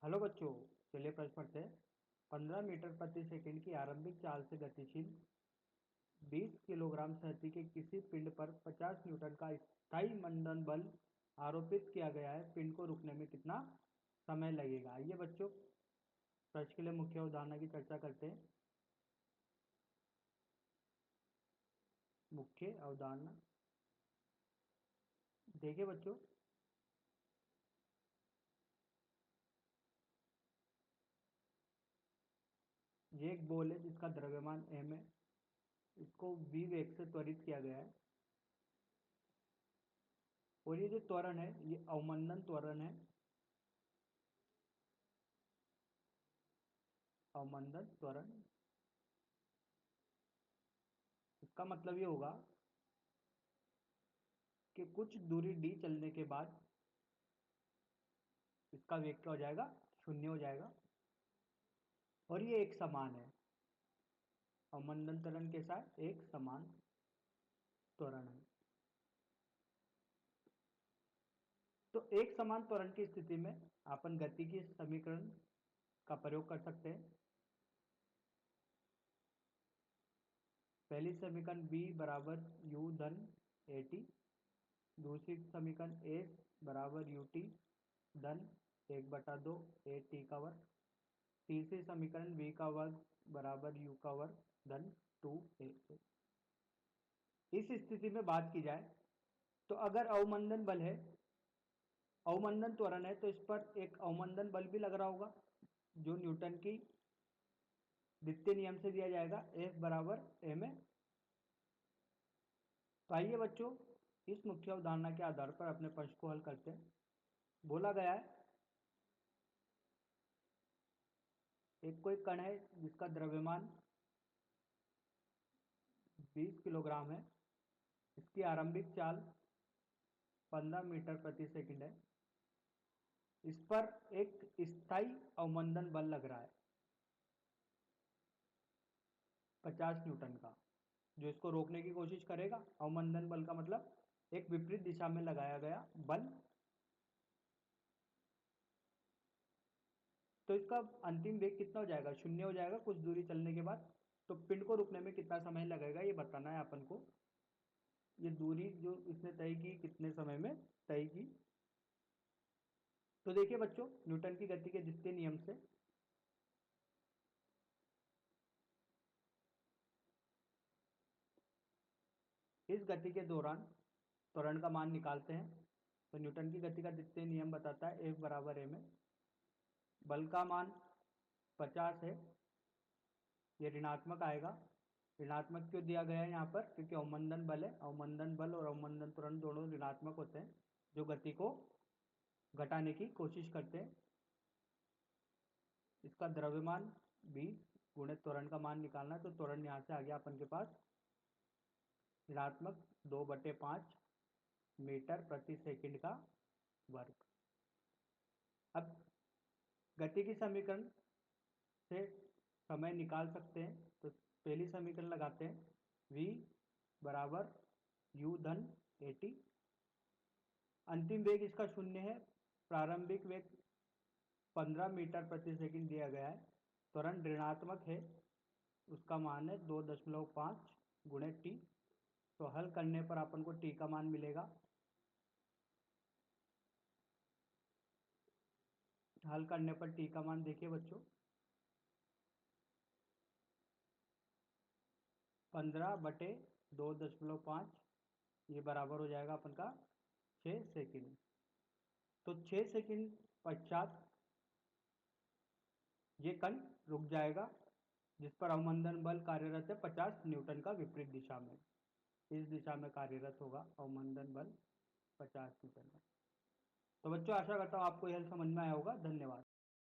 Hello बच्चों, चलिए प्रश्न पढ़ते हैं। 15 मीटर प्रति सेकंड की आरंभिक चाल से गतिशील 20 किलोग्राम शक्ति के किसी पिंड पर 50 न्यूटन का स्थायी मंदन बल आरोपित किया गया है। पिंड को रुकने में कितना समय लगेगा? आइए बच्चों, प्रश्न के लिए मुख्य उदाहरण की चर्चा करते हैं। मुख्य अवधारणा देखिए बच्चों, ये एक बॉल है जिसका द्रव्यमान m है। इसको v वेग से त्वरित किया गया है और ये जो त्वरण है ये अवमंदन त्वरण है। अवमंदन त्वरण, इसका मतलब ये होगा कि कुछ दूरी d चलने के बाद इसका वेग क्या हो जाएगा? शून्य हो जाएगा। और ये एक समान है, अवमंदन त्वरण के साथ एक समान त्वरण है। तो एक समान त्वरण की स्थिति में अपन गति की समीकरण का प्रयोग कर सकते हैं। पहली समीकरण b बराबर u धन at, दूसरी समीकरण a बराबर ut धन 1/2 at का वर्ग, तीसरी समीकरण v का वर्ग बराबर u का वर्ग धन 2a। इस स्थिति में बात की जाए तो अगर अवमंदन बल है, अवमंदन त्वरण है, तो इस पर एक अवमंदन बल भी लग रहा होगा जो न्यूटन की द्वितीय नियम से दिया जाएगा, F बराबर m है। तो आइए बच्चों, इस मुख्य अवधारणा के आधार पर अपने प्रश्न को हल करते हैं। बोला गया है एक कोई कण है जिसका द्रव्यमान 20 किलोग्राम है। इसकी आरंभिक चाल 15 मीटर प्रति सेकंड है। इस पर एक स्थायी अवमंदन बल लग रहा है 50 न्यूटन का, जो इसको रोकने की कोशिश करेगा। अवमंदन बल का मतलब एक विपरीत दिशा में लगाया गया बल। तो इसका अंतिम वेग कितना हो जाएगा? शून्य हो जाएगा कुछ दूरी चलने के बाद। तो पिंड को रुकने में कितना समय लगेगा ये बताना है अपन को। ये दूरी जो इसने तय की कितने समय में तय की। तो देखिए बच्चों, न्यूटन की गति के द्वितीय नियम से इस गति के दौरान त्वरण का मान निकालते हैं। तो न्यूटन की गति का द्वितीय नियम बताता है F बराबर m है। बल का मान 50 है, ये ऋणात्मक आएगा। ऋणात्मक क्यों दिया गया है यहाँ पर? क्योंकि अवमंदन बल है। अवमंदन बल और अवमंदन त्वरण दोनों ऋणात्मक होते हैं, जो गति को घटाने की कोशिश करते हैं। इसका द्रव्यमान 20 गुणित त्वरण का मान निकालना है। तो त्वरण यहाँ से आ गया अपन के पास ऋणात्मक 2/5 मीटर प्रति सेकंड का वर्ग। अब गति की समीकरण से समय निकाल सकते हैं। तो पहली समीकरण लगाते हैं, v बराबर u धन at। अंतिम वेग इसका शून्य है। प्रारंभिक वेग 15 मीटर प्रति सेकंड दिया गया है। त्वरण ऋणात्मक है, उसका मान है 2.5 गुणे टी। तो हल करने पर अपन को टी का मान मिलेगा। हल करने पर टी का मान देखिए बच्चों, 15/2.5, ये बराबर हो जाएगा अपन का 6 सेकंड। तो 6 सेकंड पश्चात ये कण रुक जाएगा, जिस पर अवमंदन बल कार्यरत है 50 न्यूटन का विपरीत दिशा में। इस दिशा में कार्यरत होगा अवमंदन बल 50 न्यूटन का। तो बच्चों, आशा करता हूँ आपको यह समझ में आया होगा। धन्यवाद।